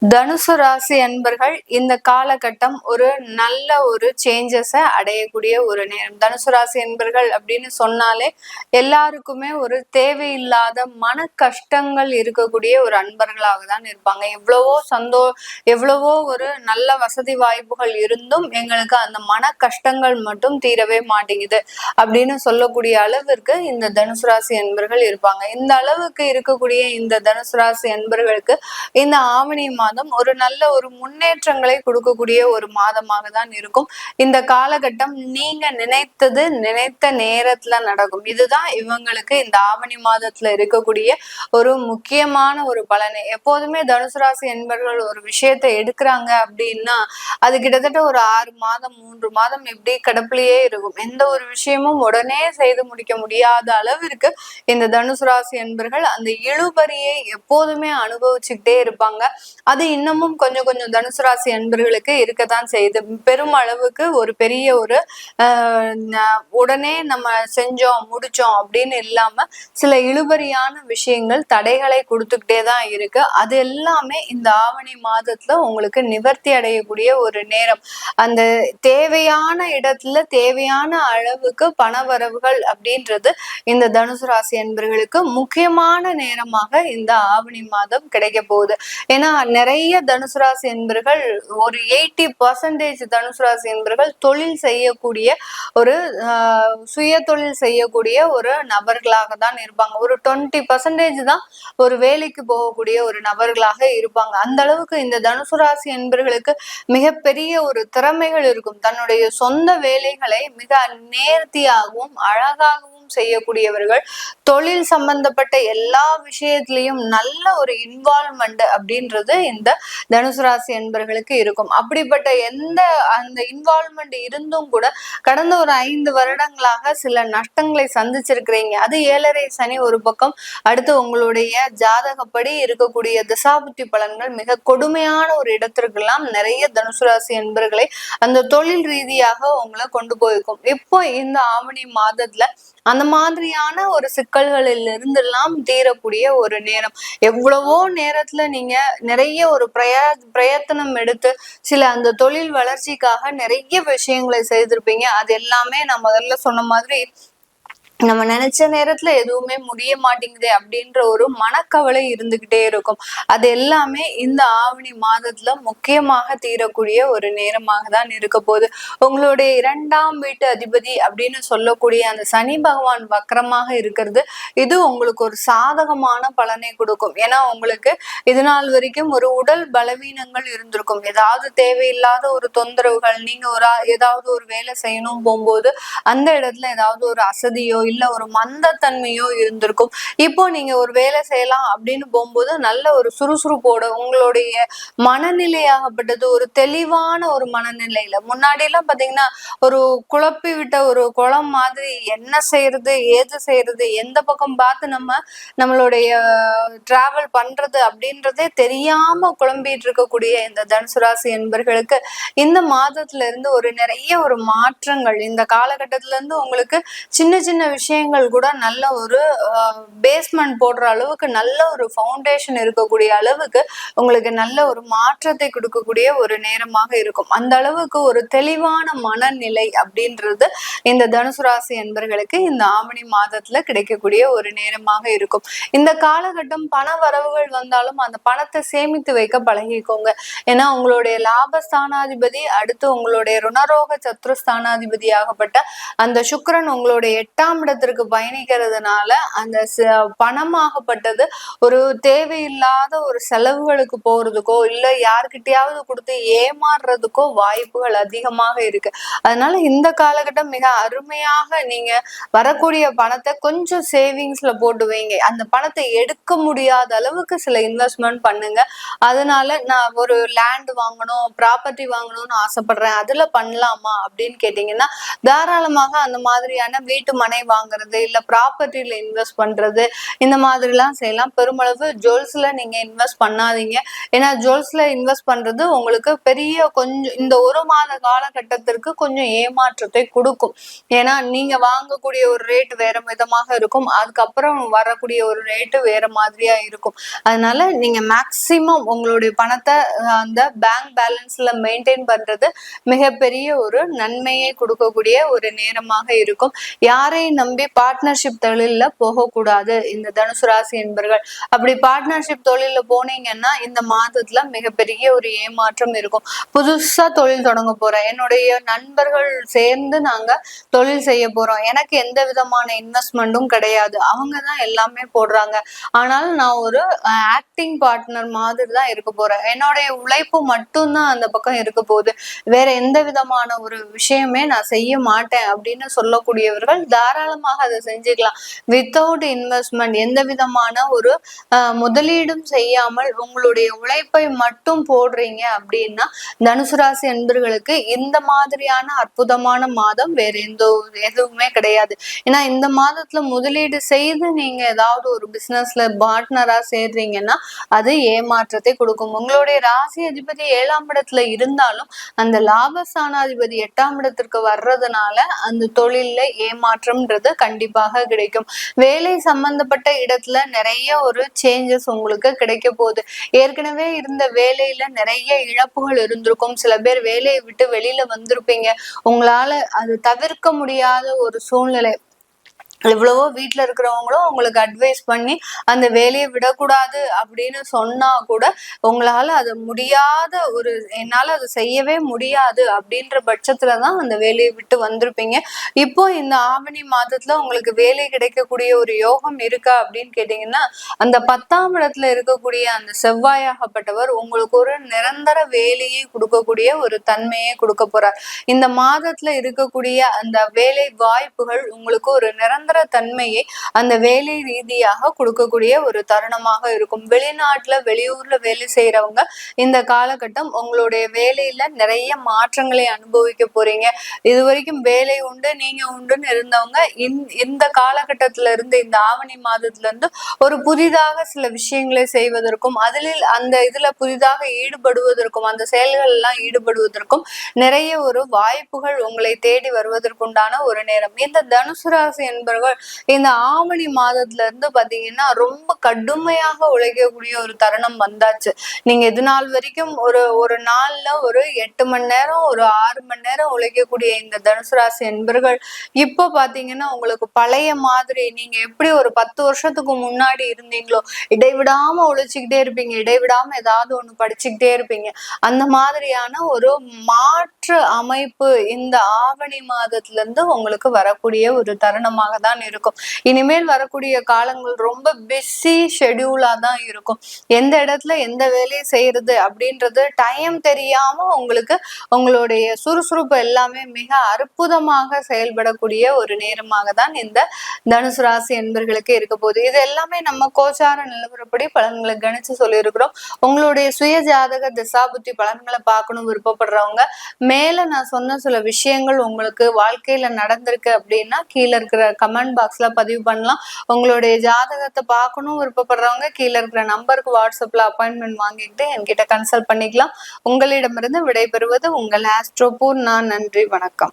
தனுசு ராசி அன்பர்கள் இந்த காலகட்டம் ஒரு நல்ல ஒரு சேஞ்சஸை அடையக்கூடிய ஒரு நேரம். தனுசு ராசி அன்பர்கள் அப்படின்னு சொன்னாலே எல்லாருக்குமே ஒரு தேவையில்லாத மன கஷ்டங்கள் இருக்கக்கூடிய ஒரு அன்பர்களாக தான் இருப்பாங்க. எவ்வளவோ ஒரு நல்ல வசதி வாய்ப்புகள் இருந்தும் எங்களுக்கு அந்த மன கஷ்டங்கள் மட்டும் தீரவே மாட்டேங்குது அப்படின்னு சொல்லக்கூடிய அளவிற்கு இந்த தனுசு ராசி அன்பர்கள் இருப்பாங்க. இந்த அளவுக்கு இருக்கக்கூடிய இந்த தனுசு ராசி அன்பர்களுக்கு இந்த ஆவணி மாதம் ஒரு நல்ல ஒரு முன்னேற்றங்களை கொடுக்கக்கூடிய ஒரு மாதமாக தான் இருக்கும். இந்த காலகட்டம் நீங்க நினைத்த நேரத்துல நடக்கும். இதுதான் இவங்களுக்கு இந்த ஆவணி மாதத்துல இருக்கக்கூடிய ஒரு முக்கியமான ஒரு பலனை. எப்போதுமே தனுசு ராசி என்பவர்கள் ஒரு விஷயத்தை எடுக்கிறாங்க அப்படின்னா அது கிட்டத்தட்ட ஒரு 6 மாதம் 3 மாதம் இப்படி கிடப்பிலேயே இருக்கும். எந்த ஒரு விஷயமும் உடனே செய்து முடிக்க முடியாத அளவிற்கு இந்த தனுசு ராசி என்பர்கள் அந்த இழுபறியை எப்போதுமே அனுபவிச்சுக்கிட்டே இருப்பாங்க. அது இன்னமும் கொஞ்சம் கொஞ்சம் தனுசு ராசி அன்பர்களுக்கு இருக்கத்தான் செய்யுது. பெரும் அளவுக்கு ஒரு பெரிய ஒரு உடனே நம்ம செஞ்சோம் முடிச்சோம் அப்படின்னு இல்லாம சில இழுபறியான விஷயங்கள் தடைகளை கொடுத்துக்கிட்டே தான் இருக்கு. அது எல்லாமே இந்த ஆவணி மாதத்துல உங்களுக்கு நிவர்த்தி அடையக்கூடிய ஒரு நேரம். அந்த தேவையான இடத்துல தேவையான அளவுக்கு பண வரவுகள் அப்படின்றது இந்த தனுசு ராசி அன்பர்களுக்கு முக்கியமான நேரமாக இந்த ஆவணி மாதம் கிடைக்க போகுது. ஏன்னா நிறைய தனுசு ராசி என்பர்கள் ஒரு 80% தனுசு ராசி என்பர்கள் தொழில் செய்யக்கூடிய ஒரு சுய தொழில் செய்யக்கூடிய ஒரு நபர்களாக தான் இருப்பாங்க. ஒரு 20% தான் ஒரு வேலைக்கு போகக்கூடிய ஒரு நபர்களாக இருப்பாங்க. அந்த அளவுக்கு இந்த தனுசு ராசி என்பர்களுக்கு மிகப்பெரிய ஒரு திறமைகள் இருக்கும். தன்னுடைய சொந்த வேலைகளை மிக நேர்த்தியாகவும் அழகாகவும் செய்யக்கூடியவர்கள். தொழில் சம்பந்தப்பட்ட எல்லா விஷயத்திலையும் நல்ல ஒரு இன்வால்வ்மெண்ட் அப்படின்றது இந்த தனுசு ராசி என்பர்களுக்கு இருக்கும். அப்படிப்பட்ட அந்த இன்வால்வ்மெண்ட் இருந்தும் கூட கடந்த ஒரு 5 வருடங்களாக சில நஷ்டங்களை சந்திச்சிருக்கிறீங்க. அது 7.5 சனி ஒரு பக்கம், அடுத்து உங்களுடைய ஜாதகப்படி இருக்கக்கூடிய திசாபுத்தி பலன்கள் மிக கொடுமையான ஒரு இடத்திற்கெல்லாம் நிறைய தனுசு ராசி என்பர்களை அந்த தொழில் ரீதியாக உங்களை கொண்டு போயிருக்கும். இப்போ இந்த ஆவணி மாதத்துல அந்த மாதிரியான ஒரு சிக்கல்களில் இருந்தெல்லாம் தீரக்கூடிய ஒரு நேரம். எவ்வளவோ நேரத்துல நீங்க நிறைய ஒரு பிரயத்தனம் எடுத்து சில அந்த தொழில் வளர்ச்சிக்காக நிறைய விஷயங்களை செய்திருப்பீங்க. அது எல்லாமே நான் முதல்ல சொன்ன மாதிரி நம்ம நினைச்ச நேரத்துல எதுவுமே முடிய மாட்டேங்குது அப்படின்ற ஒரு மனக்கவலை இருந்துகிட்டே இருக்கும். அது எல்லாமே இந்த ஆவணி மாதத்துல முக்கியமாக தீரக்கூடிய ஒரு நேரமாக தான் இருக்க போகுது. உங்களுடைய 2ஆம் வீட்டு அதிபதி அப்படின்னு சொல்லக்கூடிய அந்த சனி பகவான் வக்கரமாக இருக்கிறது இது உங்களுக்கு ஒரு சாதகமான பலனை கொடுக்கும். ஏன்னா உங்களுக்கு இது நாள் வரைக்கும் ஒரு உடல் பலவீனங்கள் இருந்திருக்கும். ஏதாவது தேவையில்லாத ஒரு தொந்தரவுகள், நீங்க ஏதாவது ஒரு வேலை செய்யணும் போகும்போது அந்த இடத்துல ஏதாவது ஒரு அசதியோ இல்ல ஒரு மந்தத்தன்மையோ இருந்திருக்கும். இப்போ நீங்க ஒரு வேலை செய்யலாம் அப்படின்னு போகும்போது நல்ல ஒரு சுறுசுறுப்போட உங்களுடைய மனநிலையாகப்பட்டது ஒரு தெளிவான ஒரு மனநிலையில, முன்னாடி எல்லாம் பாத்தீங்கன்னா ஒரு குழப்பி விட்ட ஒரு குளம் மாதிரி என்ன செய்யறது ஏது செய்யறது எந்த பக்கம் பார்த்து நம்மளுடைய டிராவல் பண்றது அப்படின்றதே தெரியாம குழம்பிட்டு இருக்கக்கூடிய இந்த தனுசு ராசி என்பர்களுக்கு இந்த மாதத்துல இருந்து ஒரு நிறைய ஒரு மாற்றங்கள், இந்த காலகட்டத்துல இருந்து உங்களுக்கு சின்ன சின்ன விஷயங்கள் கூட நல்ல ஒரு பேஸ்மெண்ட் போடுற அளவுக்கு நல்ல ஒரு ஃபவுண்டேஷன் இருக்கக்கூடிய அளவுக்கு உங்களுக்கு நல்ல ஒரு மாற்றத்தை கொடுக்கக்கூடிய ஒரு நேரமாக இருக்கும். அந்த அளவுக்கு ஒரு தெளிவான மனநிலை அப்படின்றது இந்த தனுசு ராசி என்பர்களுக்கு இந்த ஆவணி மாதத்துல கிடைக்கக்கூடிய ஒரு நேரமாக இருக்கும். இந்த காலகட்டம் பண வரவுகள் வந்தாலும் அந்த பணத்தை சேமித்து வைக்க பழகிக்கோங்க. ஏன்னா உங்களுடைய லாபஸ்தானாதிபதி அடுத்து உங்களுடைய ருணரோக சத்ருஸ்தானாதிபதி ஆகப்பட்ட அந்த சுக்கிரன் உங்களுடைய 8ஆம் இடத்திற்கு பயணிக்கிறதுனால அந்த பணமாகப்பட்டது ஒரு தேவையில்லாத ஒரு செலவுகளுக்கு போறதுக்கோ இல்ல யார்கிட்டயாவது கொடுத்து ஏமாறுறதுக்கோ வாய்ப்புகள் அதிகமாக இருக்கு. அதனால இந்த காலகட்டம் மிக அருமையாக நீங்க வரக்கூடிய பணத்தை கொஞ்சம் சேவிங்ஸ்ல போட்டு வைங்க. அந்த பணத்தை எடுக்க முடியாத அளவுக்கு சில இன்வெஸ்ட்மெண்ட் பண்ணுங்க. அதனால நான் ஒரு லேண்ட் வாங்கணும் ப்ராப்பர்ட்டி வாங்கணும்னு ஆசைப்படுறேன், அதுல பண்ணலாமா அப்படின்னு கேட்டீங்கன்னா தாராளமாக அந்த மாதிரியான வீட்டு மனை வாங்குறது, இல்ல ப்ராப்பர்ட்டில இன்வெஸ்ட் பண்றது, இந்த மாதிரிலாம் செய்யலாம். பெருமளவு ஜுவல்ஸ்ல நீங்க இன்வெஸ்ட் பண்ணாதீங்க. ஏன்னா ஜுவல்ஸ்ல இன்வெஸ்ட் பண்றது உங்களுக்கு பெரிய கொஞ்சம் இந்த 1 மாத காலகட்டத்திற்கு கொஞ்சம் ஏமாற்றத்தை கொடுக்கும். ஏன்னா நீங்க வாங்கக்கூடிய ஒரு ரேட் வேற விதமாக இருக்கும், அதுக்கப்புறம் வரக்கூடிய ஒரு ரேட்டு வேற மாதிரியா இருக்கும். அதனால நீங்க மேக்சிமம் உங்களுடைய பணத்தை அந்த பேங்க் பேலன்ஸ்ல மெயின்டைன் பண்றது மிகப்பெரிய ஒரு நன்மையை கொடுக்கக்கூடிய ஒரு நேரமாக இருக்கும். யாரையும் நம்பி பார்ட்னர்ஷிப் தொழில போகக்கூடாது இந்த தனுசு ராசி என்பர்கள். அப்படி பார்ட்னர்ஷிப் தொழில போனீங்கன்னா இந்த மாதத்துல மிகப்பெரிய ஒரு ஏமாற்றம் இருக்கும். புதுசா தொழில் தொடங்க போறேன், என்னுடைய நண்பர்கள் சேர்ந்து நாங்க தொழில் செய்ய போறோம், எனக்கு எந்த விதமான இன்வெஸ்ட்மெண்ட்டும் கிடையாது, அவங்கதான் எல்லாமே போடுறாங்க, ஆனாலும் நான் ஒரு ஆக்டிங் பார்ட்னர் மாதிரி தான் இருக்க போறேன், என்னுடைய உழைப்பு மட்டும்தான் அந்த பக்கம் இருக்க போகுது, வேற எந்த விதமான ஒரு விஷயமே நான் செய்ய மாட்டேன் அப்படின்னு சொல்லக்கூடியவர்கள் தாராளமாக அதை செஞ்சுக்கலாம். வித்தவுட் இன்வெஸ்ட்மெண்ட், எந்த விதமான ஒரு முதலீடும் செய்யாமல் உங்களுடைய உழைப்பை மட்டும் போடுறீங்க அப்படின்னா தனுசு ராசி என்பர்களுக்கு இந்த மாதிரியான அற்புதமான மாதம் வேற எதுவுமே கிடையாது. ஏன்னா இந்த மாதத்துல முதலீடு செய்து நீங்க ஏதாவது ஒரு பிசினஸ்ல பார்ட்னரா சேர்றீங்கன்னா அது ஏமாற்றத்தை கொடுக்கும். உங்களுடைய ராசி அதிபதி 7ஆம் இடத்துல இருந்தாலும் அந்த லாபஸ்தானாதிபதி 8ஆம் இடத்திற்கு வர்றதுனால அந்த தொழில்ல ஏமாற்றம்ன்றது கண்டிப்பாக கிடைக்கும். வேலை சம்பந்தப்பட்ட இடத்துல நிறைய ஒரு சேஞ்சஸ் உங்களுக்கு கிடைக்க போகுது. ஏற்கனவே இருந்த வேலையில நிறைய இழப்புகள் இருந்திருக்கும், சில பேர் வேலையை விட்டு வெளியில வந்திருப்பீங்க, உங்களால அது தவிர்க்க முடியாத ஒரு சூழ்நிலை. எவ்வளவோ வீட்டுல இருக்கிறவங்களும் உங்களுக்கு அட்வைஸ் பண்ணி அந்த வேலையை விடக்கூடாது அப்படின்னு சொன்னா கூட உங்களால அது முடியாத ஒரு, என்னால அதை செய்யவே முடியாது அப்படின்ற பட்சத்துலதான் அந்த வேலையை விட்டு வந்திருப்பீங்க. இப்போ இந்த ஆவணி மாதத்துல உங்களுக்கு வேலை கிடைக்கக்கூடிய ஒரு யோகம் இருக்கா அப்படின்னு கேட்டீங்கன்னா அந்த 10ஆம் இடத்துல இருக்கக்கூடிய அந்த செவ்வாயாகப்பட்டவர் உங்களுக்கு ஒரு நிரந்தர வேலையை கொடுக்கக்கூடிய ஒரு தன்மையை கொடுக்க போறார். இந்த மாதத்துல இருக்கக்கூடிய அந்த வேலை வாய்ப்புகள் உங்களுக்கு ஒரு நிரந்தர தன்மையை அந்த வேலை ரீதியாக கொடுக்கக்கூடிய ஒரு தருணமாக இருக்கும். வெளிநாட்டுல வெளியூர்ல வேலை செய்யறவங்க இந்த காலகட்டம் உங்களுடைய வேலையில நிறைய மாற்றங்களை அனுபவிக்க போறீங்க. இது வரைக்கும் வேலை உண்டு நீங்க உண்டுன்னு இருந்தவங்க இந்த காலகட்டத்துல இருந்து, இந்த ஆவணி மாதத்துல இருந்து ஒரு புதிதாக சில விஷயங்களை செய்வதற்கும் அந்த இதுல புதிதாக ஈடுபடுவதற்கும் அந்த செயல்கள் எல்லாம் ஈடுபடுவதற்கும் நிறைய ஒரு வாய்ப்புகள் உங்களை தேடி வருவதற்குண்டான ஒரு நேரம். இந்த தனுசு ராசி என்பவர்கள் இந்த ஆவணி மாதத்துல இருந்து பாத்தீங்கன்னா ரொம்ப கடுமையாக உழைக்கக்கூடிய ஒரு தருணம் வந்தாச்சு. நீங்க இது நாள் வரைக்கும் ஒரு நாள்ல ஒரு 8 மணி நேரம் ஒரு 6 மணி நேரம் உழைக்கக்கூடிய இந்த தனுசு ராசி என்பர்கள் இப்போ பாத்தீங்கன்னா உங்களுக்கு பழைய மாதிரி நீங்க எப்படி ஒரு 10 வருஷத்துக்கு முன்னாடி இருந்தீங்களோ இடைவிடாம உழைச்சுக்கிட்டே இருப்பீங்க, இடைவிடாம ஏதாவது ஒண்ணு படிச்சுக்கிட்டே இருப்பீங்க, அந்த மாதிரியான ஒரு மாற்று அமைப்பு இந்த ஆவணி மாதத்துல இருந்து உங்களுக்கு வரக்கூடிய ஒரு தருணமாக தான் இருக்கும். இனிமேல் வரக்கூடிய காலங்கள் ரொம்ப பிஸி ஷெட்யூலா தான் இருக்கும். எந்த இடத்துல எந்த வேலையை செய்யறது அப்படின்றது டைம் தெரியாம உங்களுக்கு உங்களுடைய சுறுசுறுப்பு எல்லாமே மிக அற்புதமாக செயல்படக்கூடிய ஒரு நேரமாக தான் இந்த தனுசு ராசி என்பர்களுக்கு இருக்க போகுது. இது எல்லாமே நம்ம கோச்சார நிலவரப்படி பலன்களை கணிச்சு சொல்லியிருக்கிறோம். உங்களுடைய சுய ஜாதக திசாபுத்தி பலன்களை பார்க்கணும் விருப்பப்படுறவங்க மேல நான் சொன்ன சில விஷயங்கள் உங்களுக்கு வாழ்க்கையில நடந்திருக்கு அப்படின்னா கீழே இருக்கிற கமெண்ட் பாக்ஸ்ல பதிவு பண்ணலாம். உங்களுடைய ஜாதகத்தை பார்க்கணும் விருப்பப்படுறவங்க கீழே இருக்கிற நம்பருக்கு வாட்ஸ்அப்ல அப்பாயின்மெண்ட் வாங்கிக்கிட்டு என்கிட்ட கன்சல்ட் பண்ணிக்கலாம். உங்களிடமிருந்து விடைபெறுவது உங்கள் ஆஸ்ட்ரோபூர். நான் நன்றி, வணக்கம்.